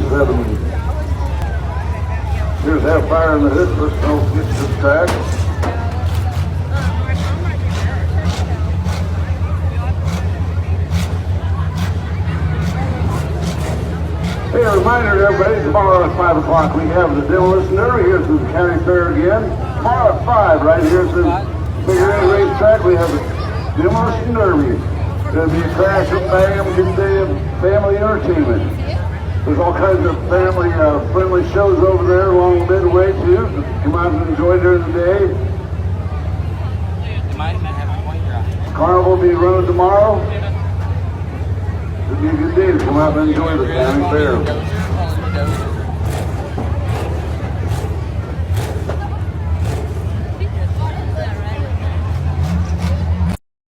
7. Here's Half Fire in the Hood. First off, gets this track. Hey, a reminder to everybody, tomorrow at 5 o'clock we have the Demolition Derby here through the county fair again. Tomorrow at 5, right here at the Figure 8 racetrack, we have the Demolition Derby. It's going to be a crash and bam, good day of family entertainment. There's all kinds of family friendly shows over there along the midway too. Come out and enjoy during the day. Carnival will be running tomorrow. It'll be a good day to come out and enjoy the county fair.